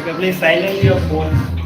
can please silence your phones.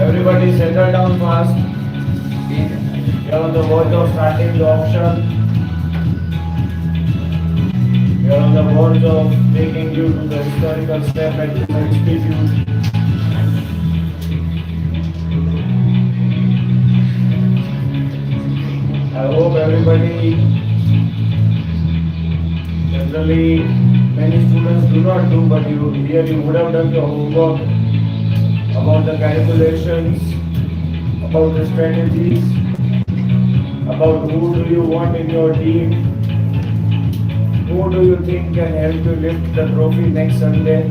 Everybody settle down fast. We are on the verge of starting the auction. We are on the verge of taking you to the historical step at the institute. I hope everybody, generally many students do not do, but here you would have done your homework about the calculations, about the strategies, about who do you want in your team, who do you think can help you lift the trophy next Sunday.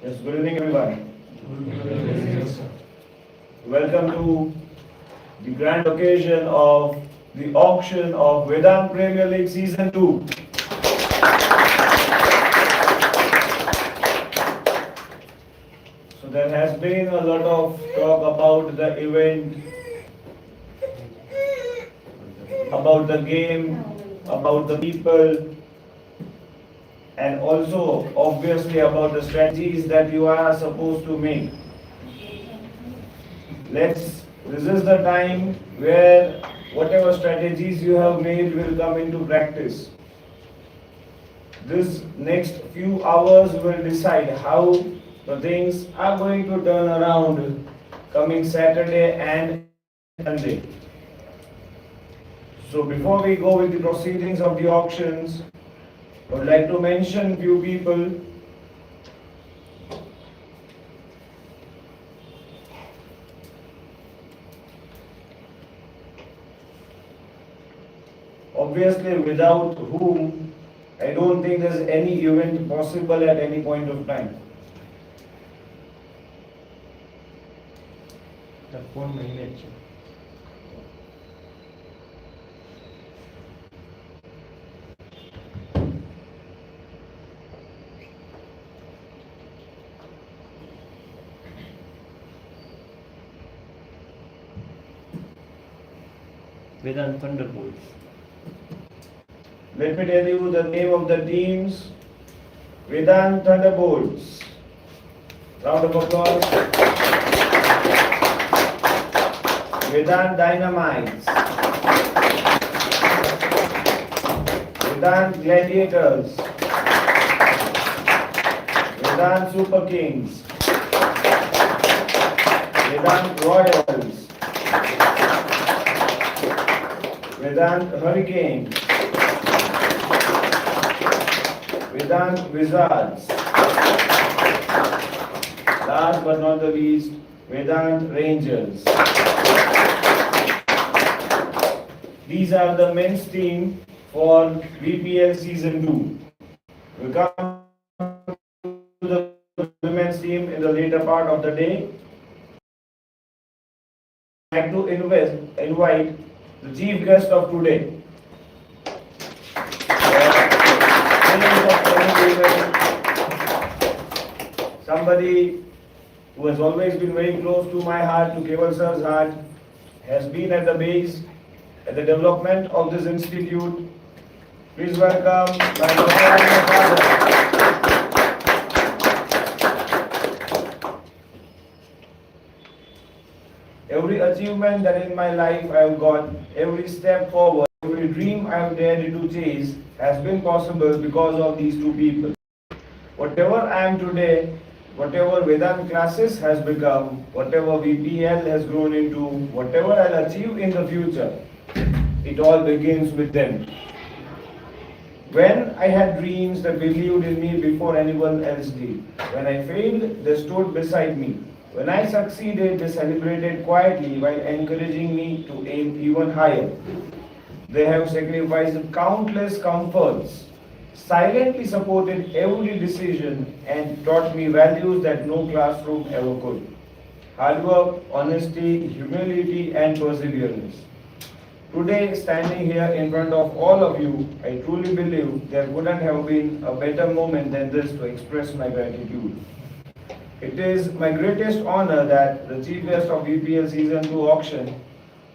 Yes, good evening everyone. Welcome to the grand occasion of the auction of Vedant Premier League Season 2. So there has been a lot of talk about the event, about the game, about the people, and also obviously about the strategies that you are supposed to make. This is the time where whatever strategies you have made will come into practice. This next few hours will decide how the things are going to turn around coming Saturday and Sunday. So before we go with the proceedings of the auctions, I would like to mention few people. Obviously, without whom I don't think there's any event possible at any point of time. Vedant Thunderbolts. Let me tell you the name of the teams. Vedant Thunderbolts. Round of applause. Vedant Dynamites. Vedant Gladiators. Vedant Super Kings. Vedant Royals. Vedant Hurricanes. Vedant Wizards. Last but not the least, Vedant Rangers. These are the men's team for VPL Season 2. We come to the women's team in the later part of the day. I'd like to invite the chief guest of today. Somebody who has always been very close to my heart, to Keval sir's heart, has been at the base, at the development of this institute. Please welcome my mother and my father. Every achievement that in my life I have got, every step forward, every dream I have dared to chase has been possible because of these two people. Whatever I am today, whatever Vedant classes has become, whatever VPL has grown into, whatever I'll achieve in the future, it all begins with them. When I had dreams that believed in me before anyone else did, when I failed, they stood beside me. When I succeeded, they celebrated quietly while encouraging me to aim even higher. They have sacrificed countless comforts, silently supported every decision, and taught me values that no classroom ever could. Hard work, honesty, humility, and perseverance. Today, standing here in front of all of you, I truly believe there couldn't have been a better moment than this to express my gratitude. It is my greatest honor that the chief guest of VPL Season 2 auction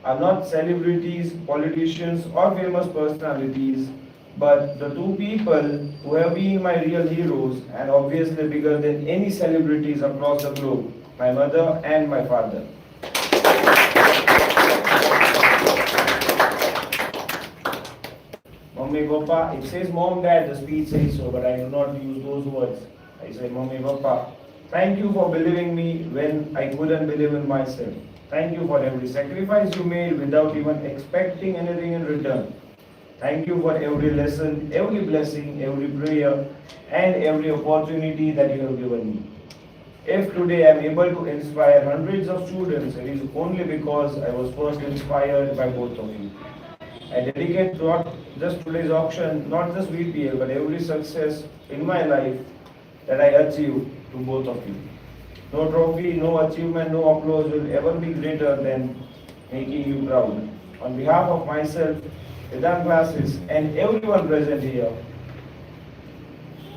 are not celebrities, politicians, or famous personalities, but the two people who have been my real heroes and obviously bigger than any celebrities across the globe, my mother and my father. Mommy, Papa, it says mom, dad, the speech says so, but I do not use those words. I say, Mommy, Papa, thank you for believing me when I couldn't believe in myself. Thank you for every sacrifice you made without even expecting anything in return. Thank you for every lesson, every blessing, every prayer, and every opportunity that you have given me. If today I am able to inspire hundreds of students, it is only because I was first inspired by both of you. I dedicate not just today's auction, not just VPL, but every success in my life that I achieve to both of you. No trophy, no achievement, no applause will ever be greater than making you proud. On behalf of myself, Vedant classes, and everyone present here,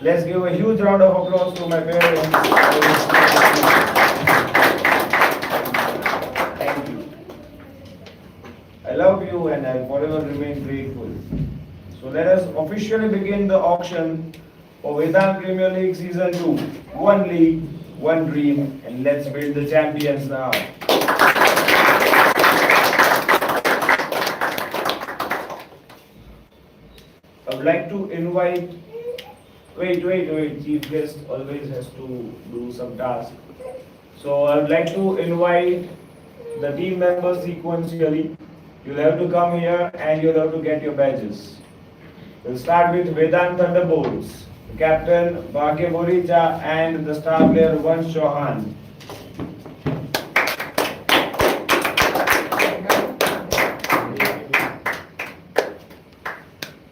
let's give a huge round of applause to my parents. Thank you. I love you and I'll forever remain grateful. So let us officially begin the auction for Vedant Premier League Season 2. One league, one dream, and let's build the champions now. I would like to invite, wait, chief guest always has to do some task. So I would like to invite the team members sequentially. You'll have to come here and you'll have to get your badges. We'll start with Vedant Thunderbolts, the captain Bhagya Boricha and the star player Vansh Chauhan.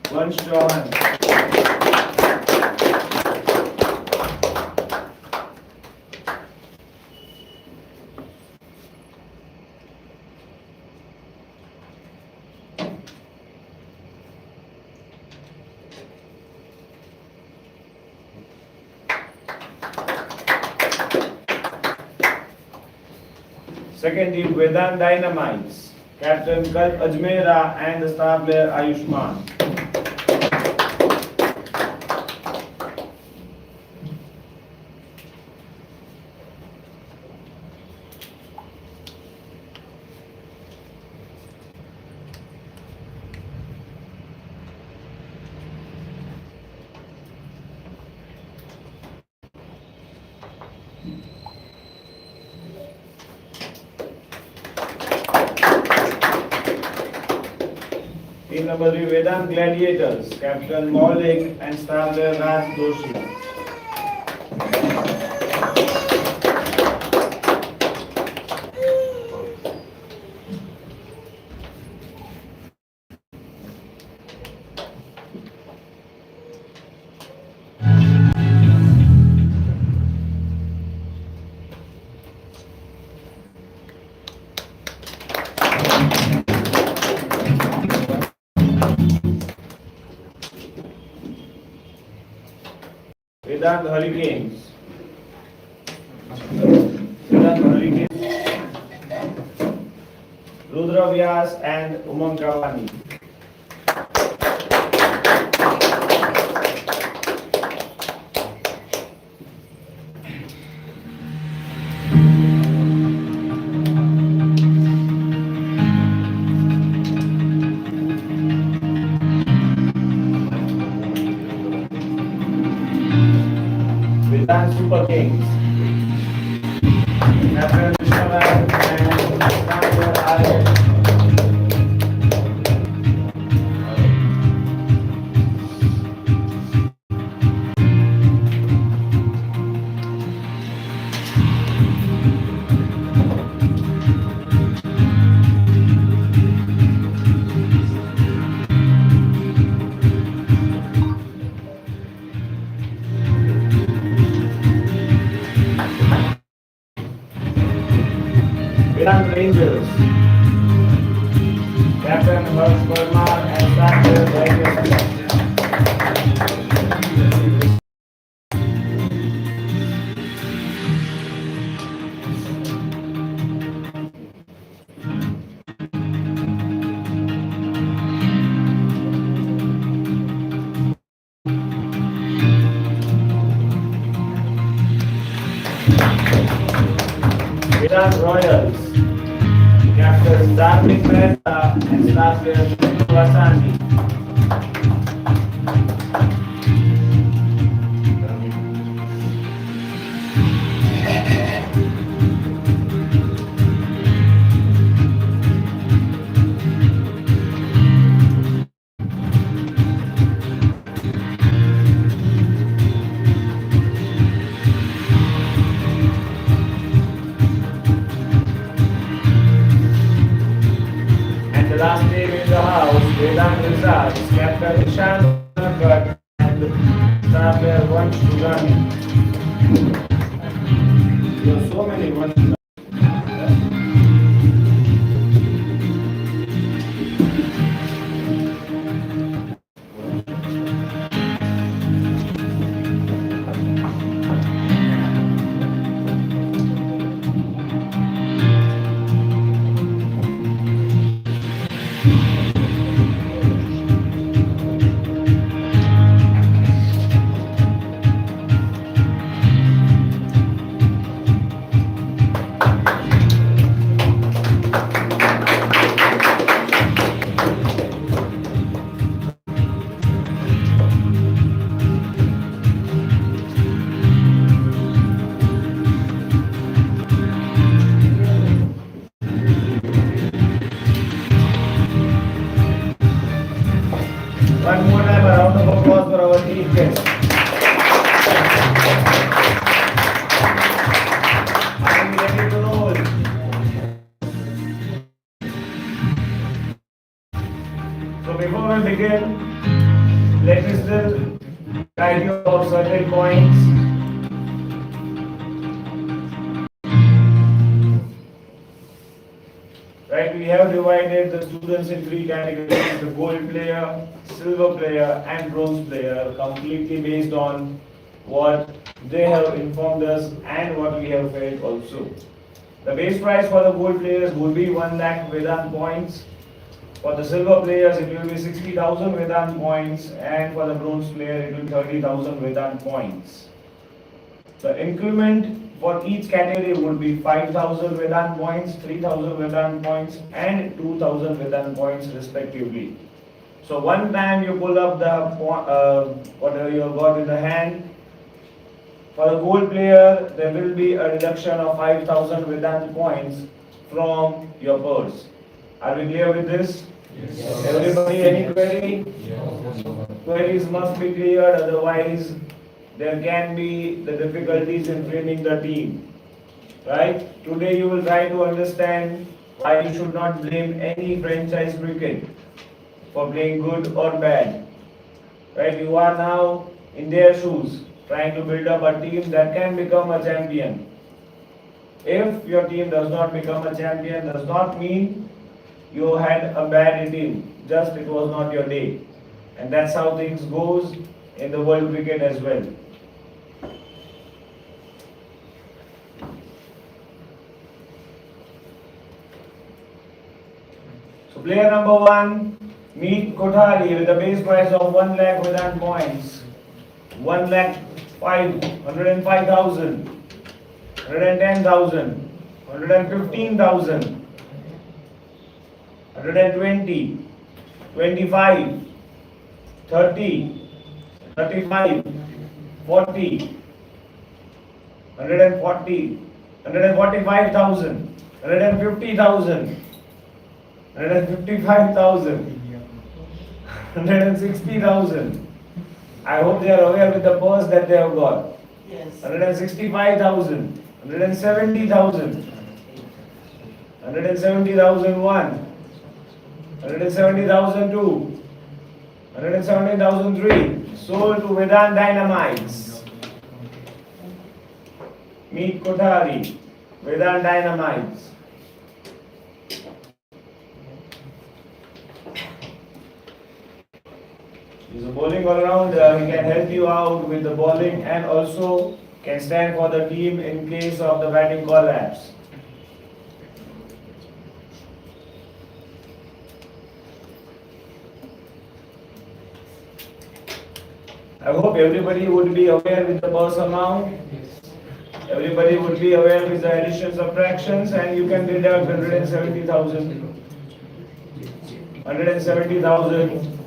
Vansh Chauhan. Second team Vedant Dynamites, captain Kalp Ajmera and the star player Ayushman. We Team number 3, Vedant Gladiators, Captain Maulik and star player Raj Doshi. Vedant Hurricanes. Vedant Hurricanes. Rudra Vyas and Umang Kawani. Vedant Super Kings. Captain Vishwanath and Sandra Arya. Vedant Rangers. Captain Harsh Verma and Sandra Arya. Vedant Royals, Captain Dharmik Mehta and star player Vasani. The last name in the house, Vedant Rizal, Captain Ishan Nagar and star player Vansh Dugani. There are so many Vansh. One more time, a round of applause for our team guests. Are we ready to roll? So before we begin, let me still guide you about certain points. Right, we have divided the students in three categories: the gold player, silver player and bronze player, completely based on what they have informed us and what we have felt also. The base price for the gold players would be 1 lakh Vedant points. For the silver players it will be 60,000 Vedant points, and for the bronze player it will be 30,000 Vedant points. The increment for each category would be 5,000 Vedant points, 3,000 Vedant points and 2,000 Vedant points respectively. So one time you pull up the whatever you have got in the hand, for the gold player there will be a reduction of 5,000 Vedant points from your purse. Are we clear with this? Everybody, any query? Queries must be cleared, otherwise there can be the difficulties in framing the team. Right? Today you will try to understand why you should not blame any franchise cricket for playing good or bad. Right? You are now in their shoes, trying to build up a team that can become a champion. If your team does not become a champion, does not mean you had a bad team, just it was not your day. And that's how things goes in the world cricket as well. So player number 1, Meet Kothari with a base price of 1 lakh without points. 1 lakh 105,000, 110,000, 115,000. 120, 25, 30, 35, 40, 140, 145,000, 150,000, 155,000, 160,000. I hope they are aware with the purse that they have got. Yes. 165,000, 170,000, 170,001. 170,002, 170,003, sold to Vedant Dynamites. Meet Kothari, Vedant Dynamites. He's a bowling all-rounder. He can help you out with the bowling and also can stand for the team in case of the batting collapse. I hope everybody would be aware with the purse amount. Everybody would be aware with the addition subtractions, and you can deduct 170,000. 170,000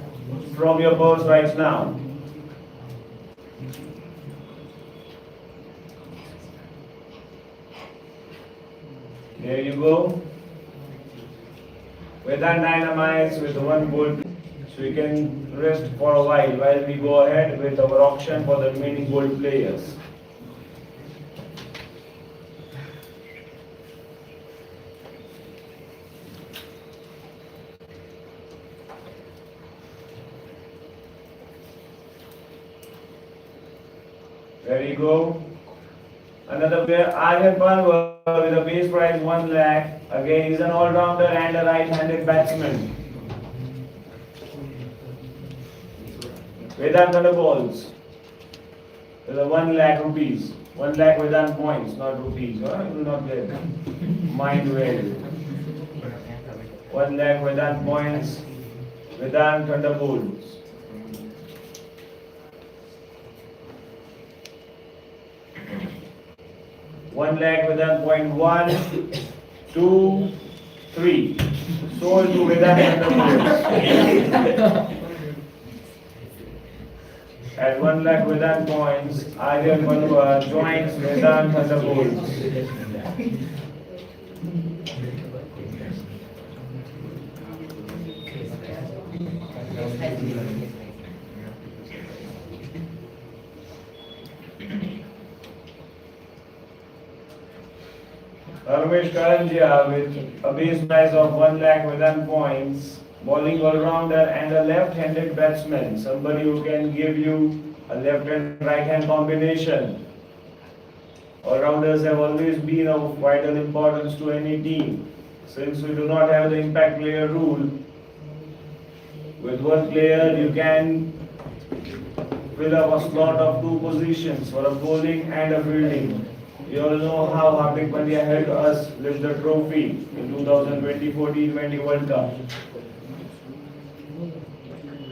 from your purse right now. There you go. Vedant Dynamites with one gold. So we can rest for a while we go ahead with our auction for the remaining gold players. There you go. Another player, Aryan Panwar with a base price 1 lakh. Again, he's an all-rounder and a right-handed batsman. Vedant Thunderbolts with a 1 lakh rupees. 1 lakh Vedant points, not rupees. You will not get mind well. 1 lakh Vedant points. Vedant Thunderbolts. One lakh Vedant point 1, 2, 3. Sold to Vedant Thunderbolts. At 1 lakh Vedant points, Aryan Panwar joins Vedant Thunderbolts. Ramesh Karanjia with a base price of 1 lakh Vedant points. Bowling all-rounder and a left-handed batsman, somebody who can give you a left and right-hand combination. All-rounders have always been of vital importance to any team. Since we do not have the impact player rule, with one player you can fill up a slot of 2 positions for a bowling and a fielding. You all know how Hardik Pandya helped us lift the trophy in 2020 T20 World Cup.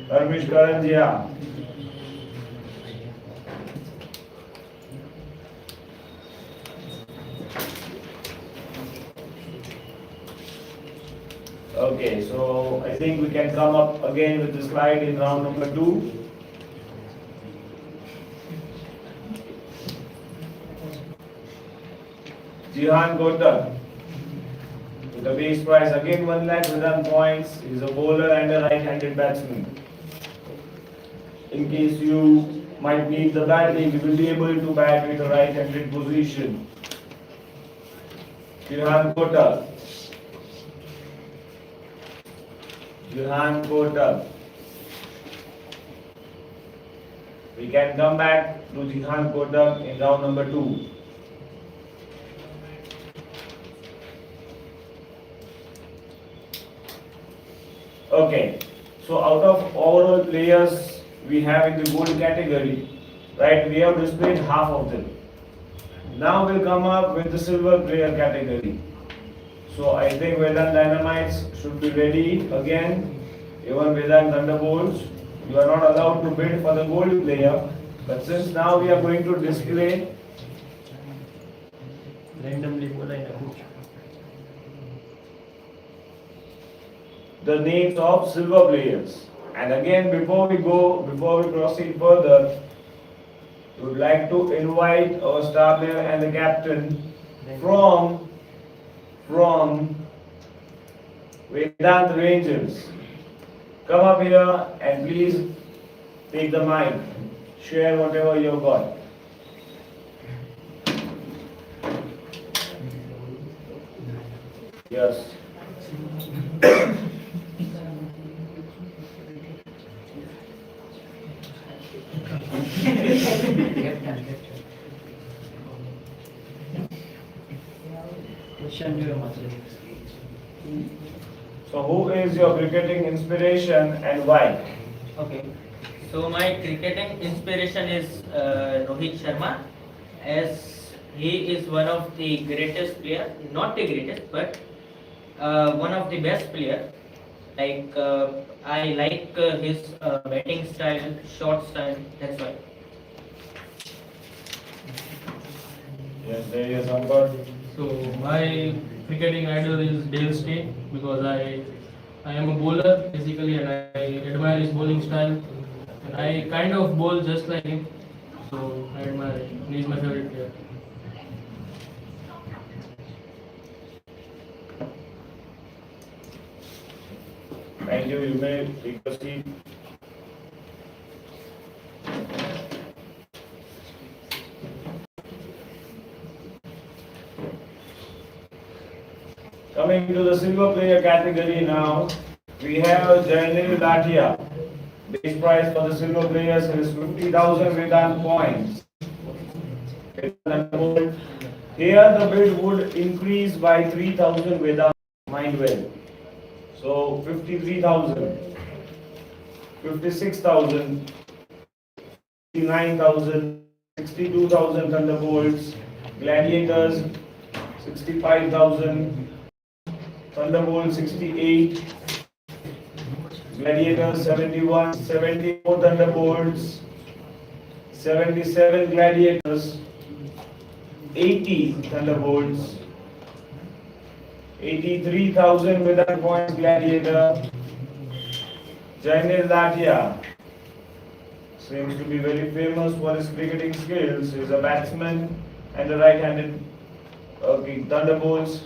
Ramesh Karanjia. Okay, so I think we can come up again with the slide in round number 2. Jihan Kotak. With a base price again 1 lakh Vedant points. He is a bowler and a right-handed batsman. In case you might need the batting, you will be able to bat with a right-handed position. Johan Kotak. Johan Kotak. We can come back to Johan Kotak in round number 2. Okay, so out of overall players we have in the gold category, right, we have displayed half of them. Now we'll come up with the silver player category. So I think Vedant Dynamites should be ready again. Even Vedant Thunderbolts, you are not allowed to bid for the gold player. But since now we are going to display randomly bola in a book. the names of silver players. And again, before we proceed further, we would like to invite our star player and the captain from Vedant Rangers. Come up here and please take the mic. Share whatever you've got. Yes. So who is your cricketing inspiration and why? Okay, so my cricketing inspiration is Rohit Sharma, as he is one of the greatest player, not the greatest, but one of the best player. Like I like his batting style, shot style. That's why. Yes, there is somebody. So my cricketing idol is Dale Steyn because I am a bowler basically and I admire his bowling style and I kind of bowl just like him. So I admire him. He is my favorite player. Thank you. You may take a seat. Coming to the silver player category now, we have Jainil Latia. Base price for the silver players is 50,000 Vedant points. Here the bid would increase by 3,000 Vedant, mind well. So 53,000, 56,000, 59,000, 62,000 Thunderbolts, Gladiators 65,000, Thunderbolts 68, Gladiators 71, 74 Thunderbolts, 77 Gladiators, 80 Thunderbolts, 83,000 Vedant points Gladiator. Jainil Latia seems to be very famous for his cricketing skills. He is a batsman and a right-handed Thunderbolts.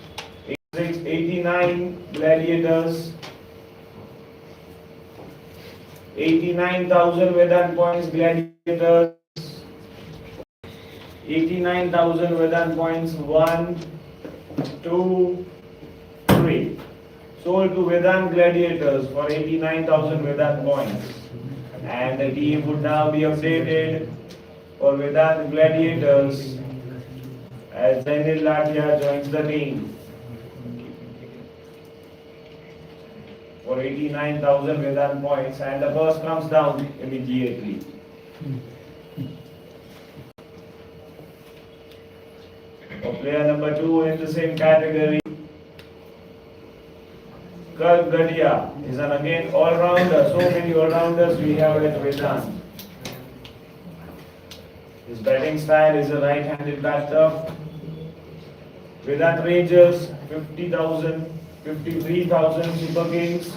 89 Gladiators, 89,000 Vedant points Gladiators, 89,000 Vedant points 1, 2, 3. Sold to Vedant Gladiators for 89,000 Vedant points. And the team would now be updated for Vedant Gladiators as Jainil Latia joins the team for 89,000 Vedant points, and the first comes down immediately. For player number 2 in the same category, Kirk Gadia is an again all-rounder. So many all-rounders we have at Vedant. His batting style is a right-handed batter. Vedant Rangers 50,000, 53,000 Super Kings.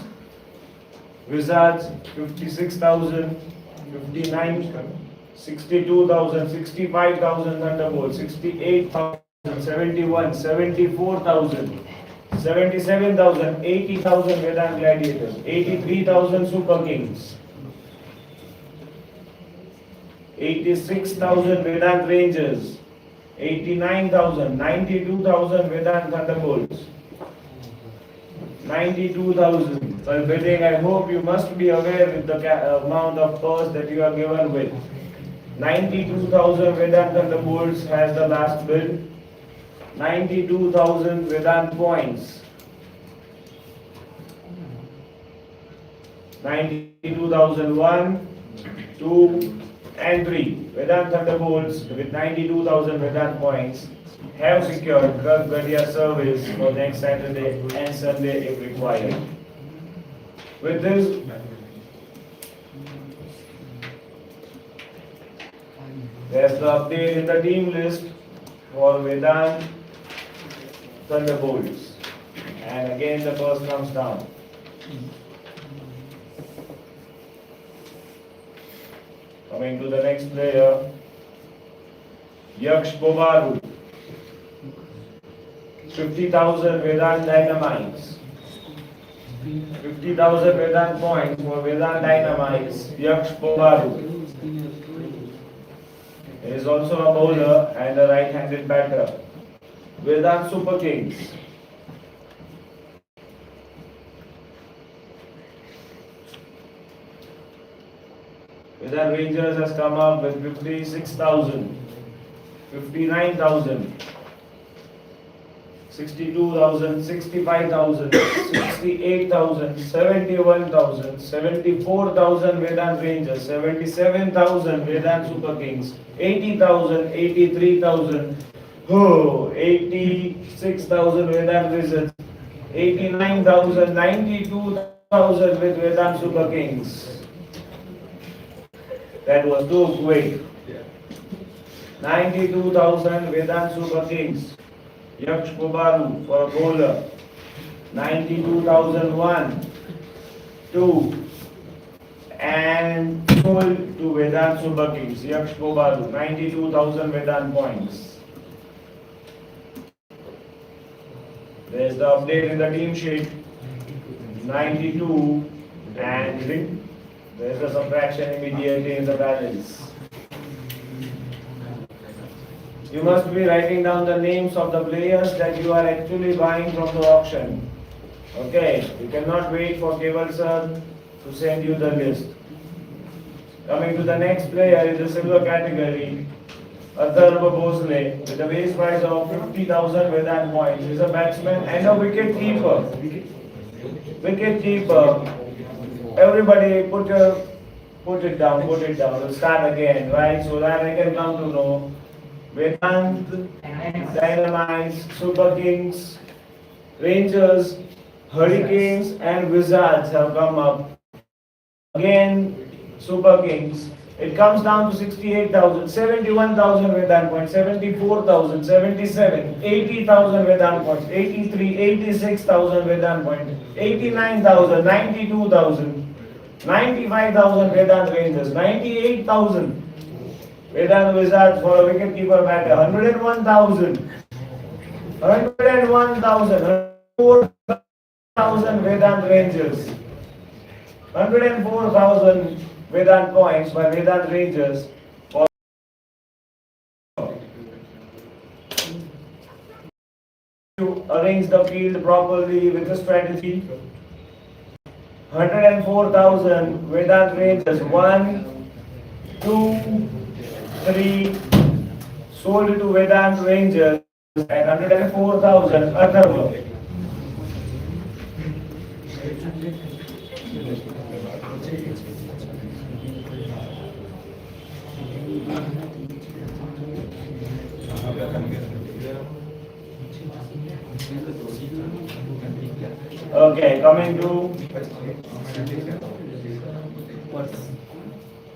Wizards 56,000, 59, 62,000, 65,000 Thunderbolts, 68,000, 71, 74,000, 77,000, 80,000 Vedant Gladiators, 83,000 Super Kings, 86,000 Vedant Rangers, 89,000, 92,000 Vedant Thunderbolts, 92,000. So bidding, I hope you must be aware with the amount of purse that you are given with. 92,000 Vedant Thunderbolts has the last bid. 92,000 Vedant points. 92,001, 2 and 3. Vedant Thunderbolts with 92,000 Vedant points have secured Drug Gadia service for next Saturday and Sunday if required. With this, there's the update in the team list for Vedant Thunderbolts. And again the first comes down. Coming to the next player, Yaksh Bobaru. 50,000 Vedant Dynamites. 50,000 Vedant points for Vedant Dynamites, Yaksh Bobaru. He is also a bowler and a right-handed batter. Vedant Super Kings. Vedant Rangers has come up with 56,000, 59,000, 62,000, 65,000, 68,000, 71,000, 74,000 Vedant Rangers, 77,000 Vedant Super Kings, 80,000, 83,000, 86,000 Vedant Wizards, 89,000, 92,000 with Vedant Super Kings. That was too quick. 92,000 Vedant Super Kings. Yaksh Bobaru for a bowler. 92,001, 2 and sold to Vedant Super Kings. Yaksh Bobaru, 92,000 Vedant points. There's the update in the team sheet. 92 and there's the subtraction immediately in the balance. You must be writing down the names of the players that you are actually buying from the auction. Okay, you cannot wait for Keval sir to send you the list. Coming to the next player in the silver category, Atharva Bhosle with a base price of 50,000 Vedant points. He is a batsman and a wicket keeper. Wicket keeper. Everybody put it down. We'll start again, right? So that I can come to know. Vedant, Dynamites, Super Kings, Rangers, Hurricanes and Wizards have come up. Again, Super Kings. It comes down to 68,000, 71,000 Vedant points, 74,000, 77, 80,000 Vedant points, 83, 86,000 Vedant points, 89,000, 92,000, 95,000 Vedant Rangers, 98,000 Vedant Wizards for a wicket-keeper batter, 101,000, 104,000 Vedant Rangers, 104,000 Vedant points by Vedant Rangers for to arrange the field properly with a strategy. 104,000 Vedant Rangers, 1, 2, 3, sold to Vedant Rangers and 104,000 Atharva. Okay, coming to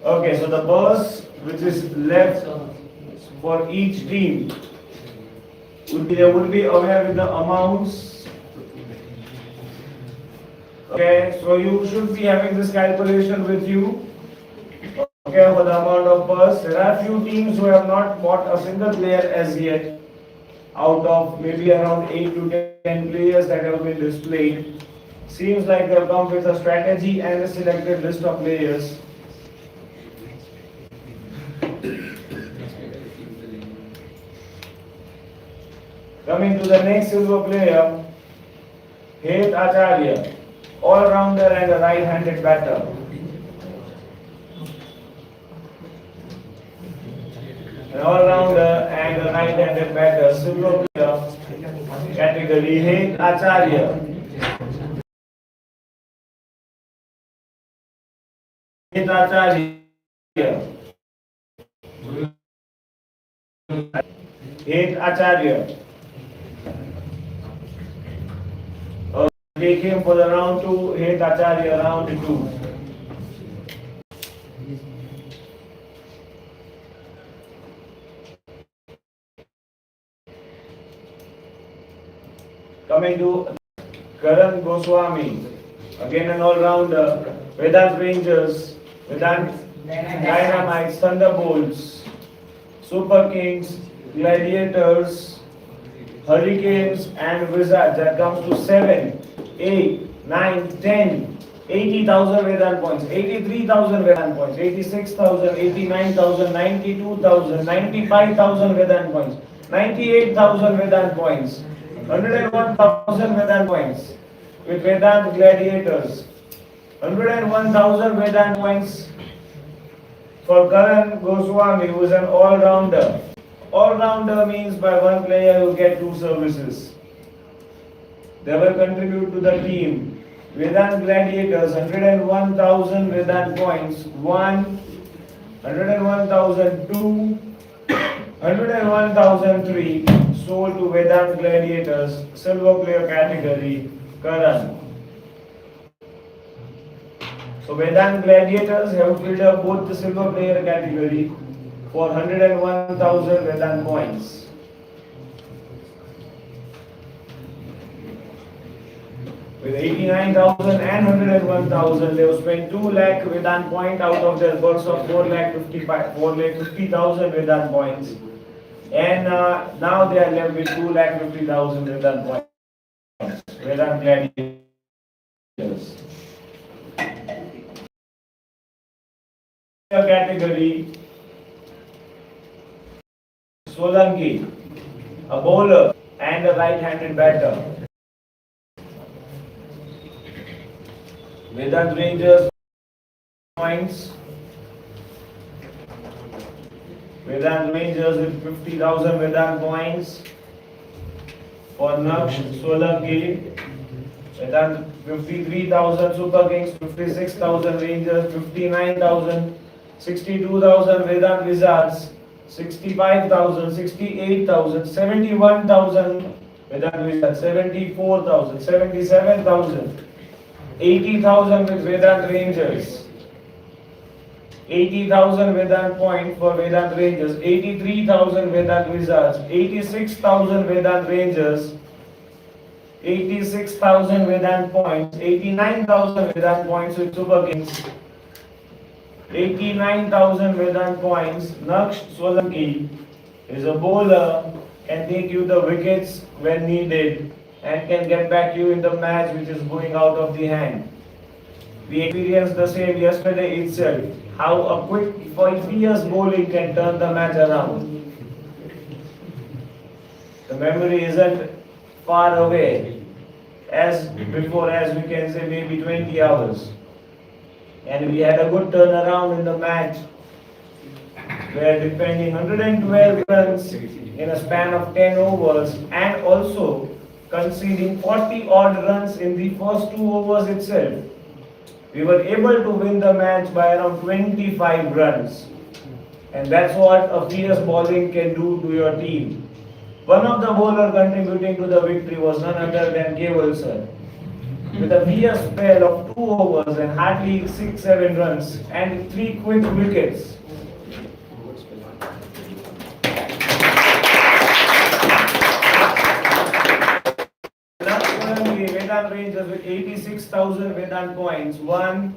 okay, so the purse which is left for each team they would be aware with the amounts. Okay, so you should be having this calculation with you. Okay, for the amount of purse. There are few teams who have not bought a single player as yet. out of maybe around 8 to 10 players that have been displayed. Seems like they've come with a strategy and a selected list of players. Coming to the next silver player, Het Acharya, all-rounder and a right-handed batter. An all-rounder and a right-handed batter, silver player category, Het Acharya. Het Acharya. Het Acharya. Take him for the round 2, Het Acharya, round 2. Coming to Karan Goswami, again an all-rounder, Vedant Rangers, Vedant Dynamites, Thunderbolts, Super Kings, Gladiators, Hurricanes and Wizards. That comes to 7, 8, 9, 10, 80,000 Vedant points, 83,000 Vedant points, 86,000, 89,000, 92,000, 95,000 Vedant points, 98,000 Vedant points, 101,000 Vedant points with Vedant Gladiators, 101,000 Vedant points for Karan Goswami, who is an all-rounder. All-rounder means by one player you get 2 services. They will contribute to the team. Vedant Gladiators, 101,000 Vedant points, 1, 101,002, 101,003, sold to Vedant Gladiators, silver player category, Karan. So Vedant Gladiators have filled up both the silver player category for 101,000 Vedant points. With 89,000 and 101,000, they have spent 2 lakh Vedant point out of their purse of 4,50,000 Vedant points. And now they are left with 2,50,000 Vedant points. Vedant Gladiators. Category, Solanki, a bowler and a right-handed batter. Vedant Rangers points. Vedant Rangers with 50,000 Vedant points for Naksh Solanki. Vedant 53,000 Super Kings, 56,000 Rangers, 59,000, 62,000 Vedant Wizards, 65,000, 68,000, 71,000 Vedant Wizards, 74,000, 77,000. 80,000 with Vedant Rangers, 80,000 Vedant point for Vedant Rangers, 83,000 Vedant Wizards, 86,000 Vedant Rangers, 86,000 Vedant points, 89,000 Vedant points with Super Kings, 89,000 Vedant points. Naksh Solanki is a bowler, can take you the wickets when needed and can get back you in the match which is going out of the hand. We experienced the same yesterday itself, how a quick fierce bowling can turn the match around. The memory isn't far away as before, as we can say maybe 20 hours. And we had a good turnaround in the match where defending 112 runs in a span of 10 overs and also conceding 40 odd runs in the first 2 overs itself. We were able to win the match by around 25 runs. And that's what a fierce bowling can do to your team. One of the bowlers contributing to the victory was none other than Keval sir. With a fierce spell of 2 overs and hardly 6-7 runs and 3 quick wickets. Vedant Rangers with 86,000 Vedant points, 1,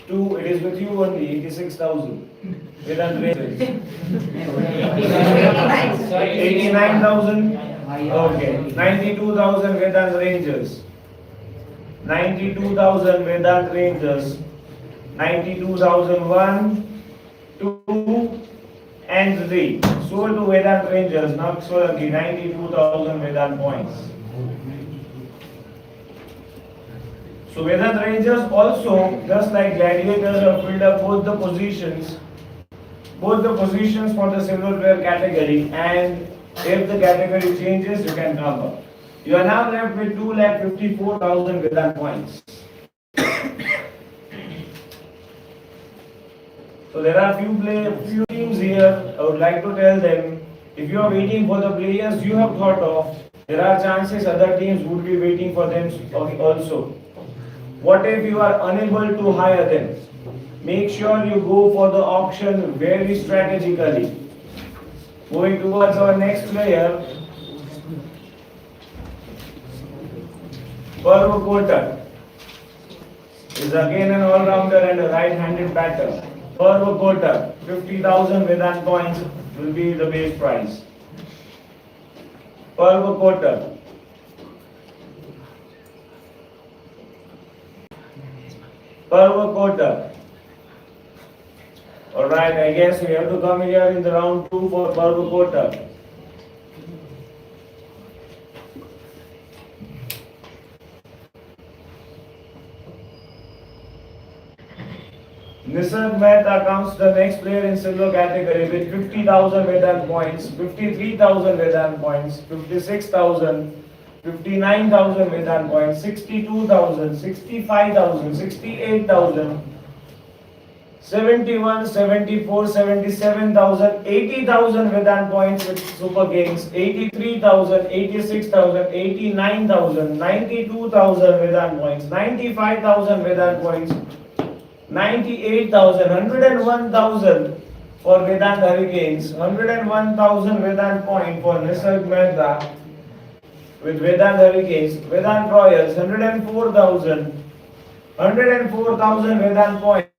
2, it is with you only, 86,000. Vedant ranges. 89,000. Okay. 92,000 Vedant ranges. 92,000 Vedant ranges. 92,001, 2 and 3. So to Vedant ranges, not so lucky, 92,000 Vedant points. So Vedant ranges also, just like gladiators, have filled up both the positions for the silver player category, and if the category changes, you can come up. You are now left with 2,54,000 Vedant points. So there are few teams here. I would like to tell them, if you are waiting for the players you have thought of, there are chances other teams would be waiting for them also. What if you are unable to hire them? Make sure you go for the auction very strategically. Moving towards our next player, Kotak is again an all-rounder and a right-handed batter. Kotak, 50,000 Vedant points will be the base prize. Kotak. Kotak. Alright, I guess we have to come here in the round 2 for Kotak. Nisarg Mehta comes the next player in silver category with 50,000 Vedant points, 53,000 Vedant points, 56,000, 59,000 Vedant points, 62,000, 65,000, 68,000, 71, 74, 77,000, 80,000 Vedant points with Super Kings, 83,000, 86,000, 89,000, 92,000 Vedant points, 95,000 Vedant points, 98,000, 101,000 for Vedant Hurricanes, 101,000 Vedant point for Nisarg Mehta with Vedant Hurricanes, Vedant Royals, 104,000 Vedant points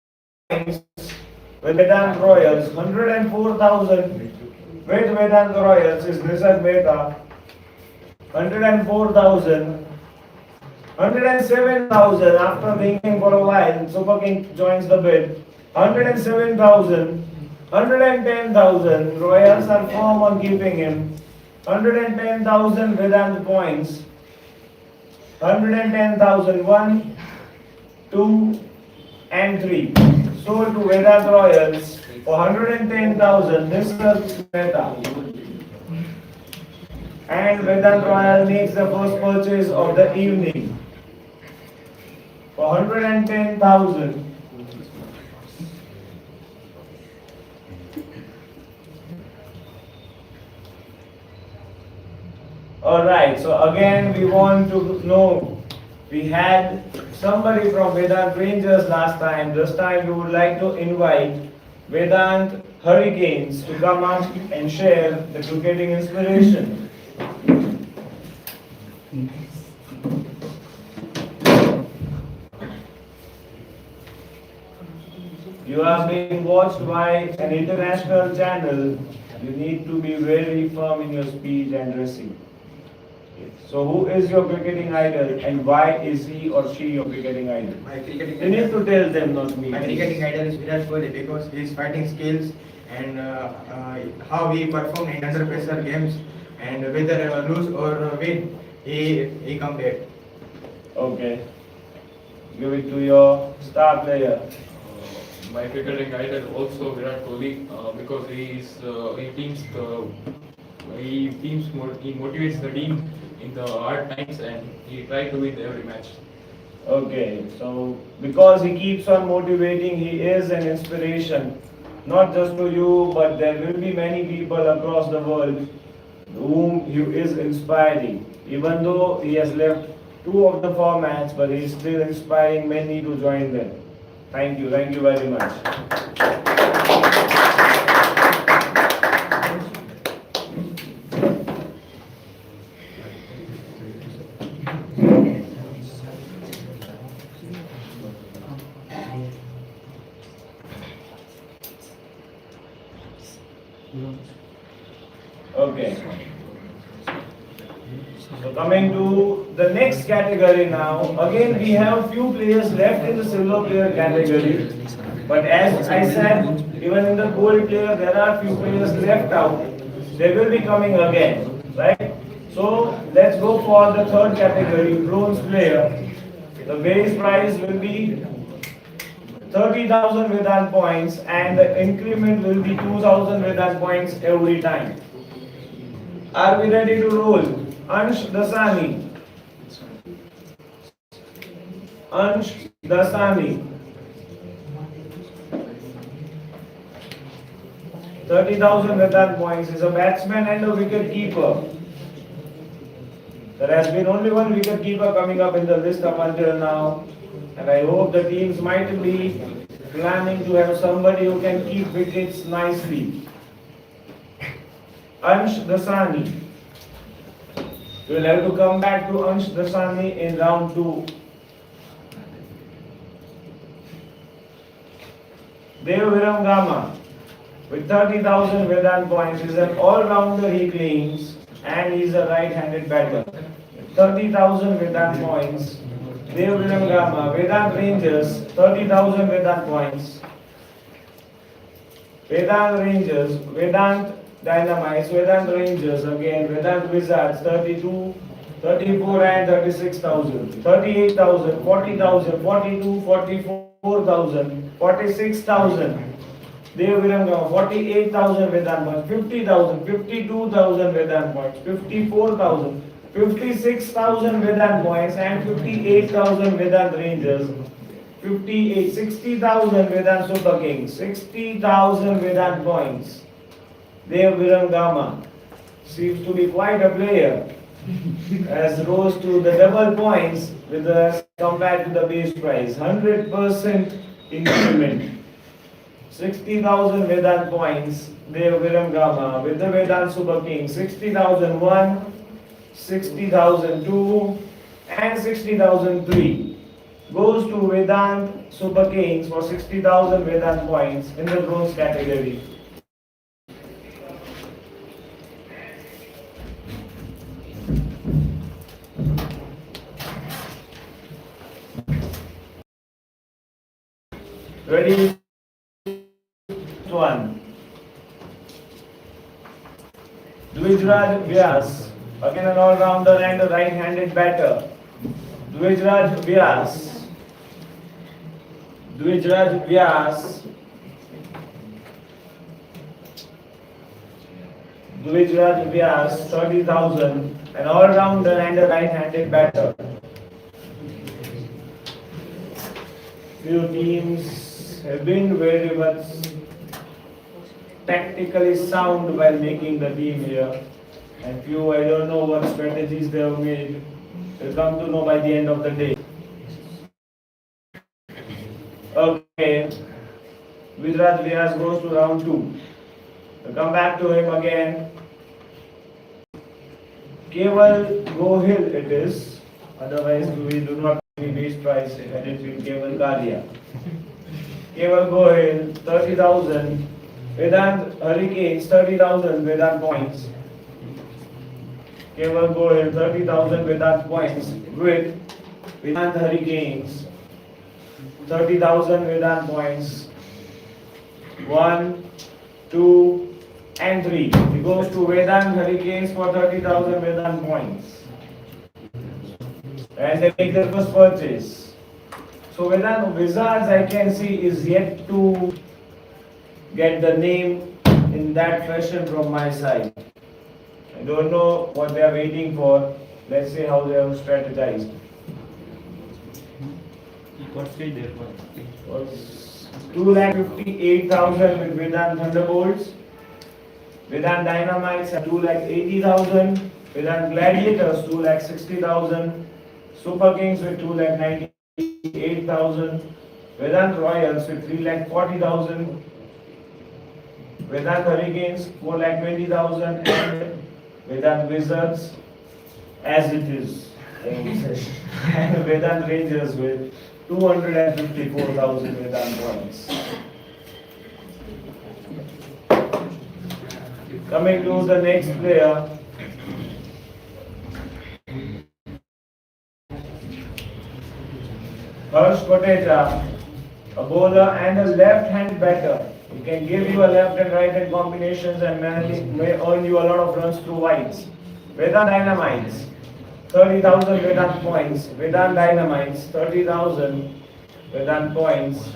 with Vedant Royals, 104,000 with Vedant Royals is Nisarg Mehta, 104,000. 107,000 after thinking for a while, Super King joins the bid. 107,000, 110,000, Royals are firm on keeping him. 110,000 Vedant points. 110,000, 1, 2 and 3. Sold to Vedant Royals for 110,000, Mr. Mehta. And Vedant Royal makes the first purchase of the evening for 110,000. Alright, so again we want to know, we had somebody from Vedant Rangers last time. This time we would like to invite Vedant Hurricanes to come up and share the cricketing inspiration. You are being watched by an international channel. You need to be very firm in your speech and dressing. So who is your cricketing idol and why is he or she your cricketing idol? My cricketing You need to tell them, not me. My cricketing idol is Virat Kohli because his fighting skills and how he performed in under pressure games, and whether lose or win, he complete. Okay. Give it to your star player. My cricketing idol also Virat Kohli because he motivates the team in the hard times and he tries to win every match. Okay, so because he keeps on motivating, he is an inspiration, not just to you, but there will be many people across the world whom he is inspiring. Even though he has left 2 of the formats, but he is still inspiring many to join them. Thank you very much. Okay. So coming to the next category now. Again, we have few players left in the silver player category. But as I said, even in the gold player, there are few players left out. They will be coming again, right? So let's go for the third category, bronze player. The base prize will be 30,000 Vedant points and the increment will be 2,000 Vedant points every time. Are we ready to roll? Ansh Dasani. Ansh Dasani. 30,000 Vedant points, is a batsman and a wicket keeper. There has been only one wicket keeper coming up in the list up until now. And I hope the teams might be planning to have somebody who can keep wickets nicely. Ansh Dasani. We will have to come back to Ansh Dasani in round 2. Dev Virangama with 30,000 Vedant points is an all-rounder, he claims, and he is a right-handed batter. 30,000 Vedant points. Dev Virangama, Vedant Rangers, 30,000 Vedant points. Vedant Rangers, Vedant Dynamites, Vedant Rangers again, Vedant Wizards, 32, 34 and 36,000. 38,000, 40,000, 42, 44,000, 46,000. Dev Virangama, 48,000 Vedant points, 50,000, 52,000 Vedant points, 54,000, 56,000 Vedant points and 58,000 Vedant Rangers, 58, 60,000 Vedant Super Kings, 60,000 Vedant points. Dev Virangama seems to be quite a player, as rose to the double points with the compared to the base price, 100% increment. 60,000 Vedant points, Dev Virangama with the Vedant Super King, 60,001, 60,002 and 60,003 goes to Vedant Super Kings for 60,000 Vedant points in the bronze category. Ready? One. Dwijraj Vyas, again an all-rounder and a right-handed batter. Dwijraj Vyas. Dwijraj Vyas. Dwijraj Vyas, 30,000, an all-rounder and a right-handed batter. Few teams have been very much tactically sound while making the team here, and few, I don't know what strategies they have made. We'll come to know by the end of the day. Okay, Dwijraj Vyas goes to round 2. We'll come back to him again. Keval Gohil it is, otherwise we do not have any base price had it been Keval Kalia. Keval Gohil, 30,000. Vedant Hurricanes, 30,000 Vedant points. Keval Gohil, 30,000 Vedant points with Vedant Hurricanes, 30,000 Vedant points. 1, 2 and 3. He goes to Vedant Hurricanes for 30,000 Vedant points. And they make their first purchase. So Vedant Wizards, I can see, is yet to get the name in that fashion from my side. I don't know what they are waiting for. Let's see how they have strategized. What stage there Was 2,58,000 with Vedant Thunderbolts. Vedant Dynamites at 2,80,000. Vedant Gladiators 2,60,000. Super Kings with 2,98,000. Vedant Royals with 3,40,000. Vedant Hurricanes 4,20,000 and Vedant Wizards as it is. And Vedant Rangers with 254,000 Vedant points. Coming to the next player. Harsh Kotecha, a bowler and a left-hand batter. He can give you a left and right hand combinations and may earn you a lot of runs through wides. Vedant Dynamites, 30,000 Vedant points. Vedant Dynamites, 30,000 Vedant points.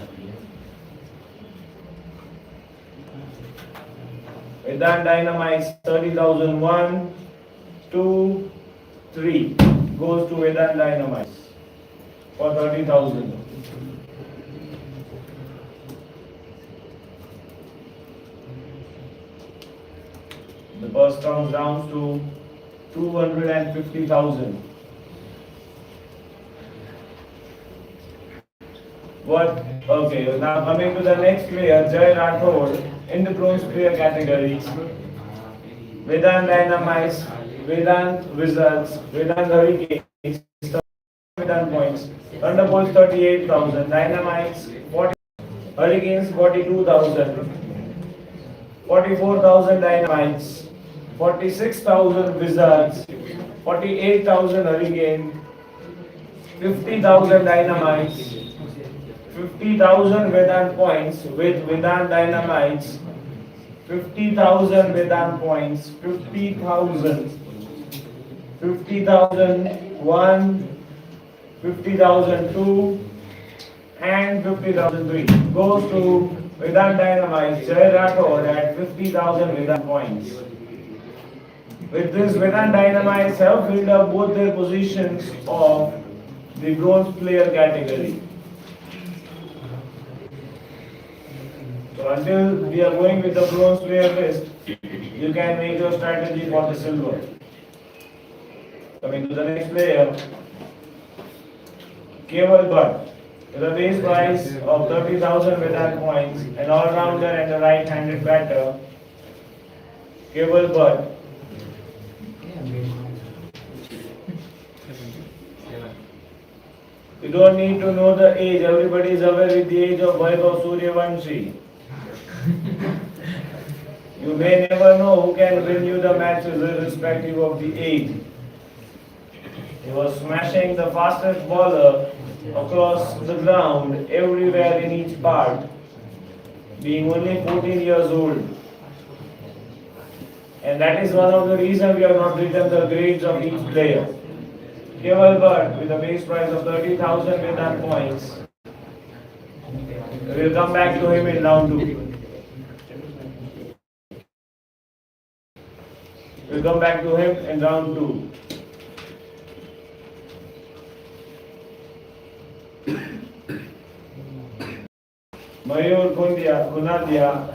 Vedant Dynamites, 30,000. 1, 2, 3. Goes to Vedant Dynamites for 30,000. The purse comes down to 250,000. What? Okay, now coming to the next player, Jay Rathod, in the bronze player category. Vedant Dynamites, Vedant Wizards, Vedant Hurricanes, Vedant points. Thunderbolts 38,000, Dynamites 40, Hurricanes 42,000, 44,000 Dynamites, 46,000 Wizards, 48,000 Hurricanes, 50,000 Dynamites, 50,000 Vedant points with Vedant Dynamites, 50,000 Vedant points, 50,000, 50,000 1, 50,000 2, and 50,000 3. Goes to Vedant Dynamites, Jay Rathod at 50,000 Vedant points. With this, Vedant Dynamites have filled up both their positions of the bronze player category. So until we are going with the bronze player list, you can make your strategy for the silver. Coming to the next player, Keval Bhatt, with a base price of 30,000 Vedant points, an all-rounder and a right-handed batter. Keval Bhatt. You don't need to know the age, everybody is aware with the age of Vaibhav Suryavanshi. You may never know who can win you the matches irrespective of the age. He was smashing the fastest bowler across the ground, everywhere in each part, being only 14 years old. And that is one of the reasons we have not written the grades of each player. Keval Bhatt with a base price of 30,000 Vedant points. We will come back to him in round 2. We'll come back to him in round 2. Mayur Kunadia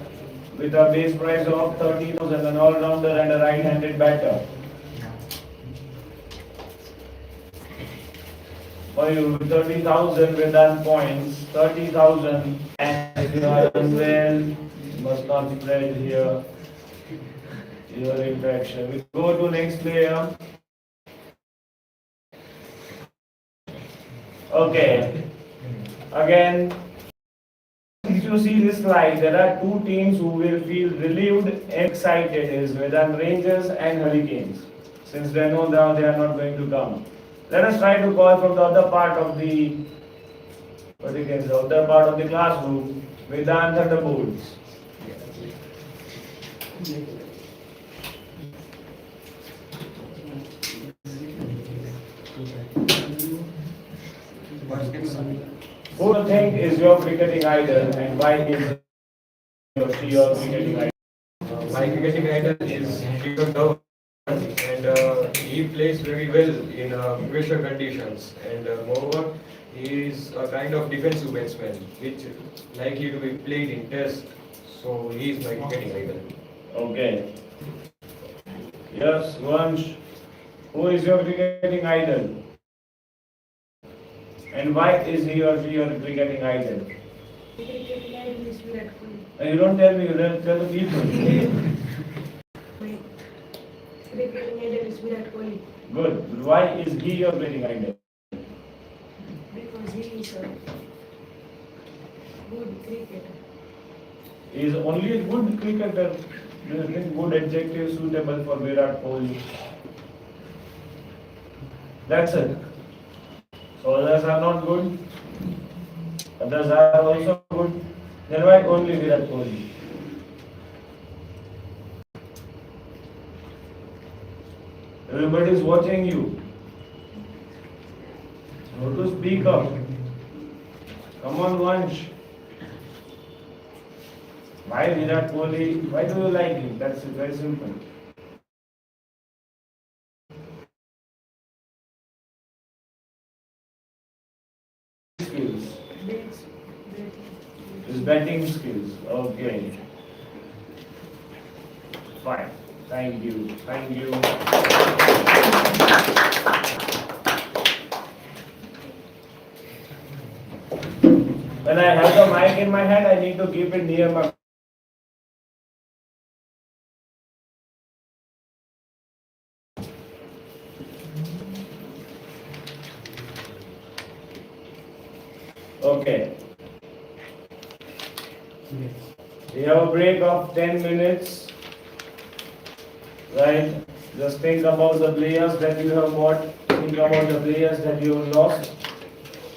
with a base price of 30,000, an all-rounder and a right-handed batter. Mayur with 30,000 Vedant points, 30,000, and you are unwell, must not spread here. Your infection. We go to next player. Okay. Again, if you see this slide, there are two teams who will feel relieved and excited is Vedant Rangers and Hurricanes. Since they know now they are not going to come. Let us try to call from the other part of the other part of the classroom, Vedant Thunderbolts. Who do you think is your cricketing idol and why is she your cricketing idol? My cricketing idol is Vedant, and he plays very well in pressure conditions, and moreover, he is a kind of defensive batsman, which likely to be played in test. So he is my cricketing idol. Okay. Yes, Vansh. Who is your cricketing idol? And why is he or she your cricketing idol? Cricketing idol is Virat Kohli. You don't tell me, you tell the people. Cricketing idol is Virat Kohli Good. Why is he your cricketing idol? because he is a good cricketer. He is only a good cricketer. Do you think good adjective suitable for Virat Kohli? That's it. So others are not good. Others are also good. Then why only Virat Kohli? Everybody is watching you. How to speak up? Come on, Vansh. Why Virat Kohli? Why do you like him? That's very simple. Skills. His batting skills. Okay. Fine. Thank you. Thank you. When I have the mic in my hand, I need to keep it near my. Okay. We have a break of 10 minutes. Right? Just think about the players that you have bought. Think about the players that you have lost.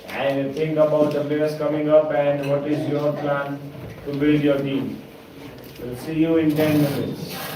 And think about the players coming up and what is your plan to build your team. We'll see you in 10 minutes.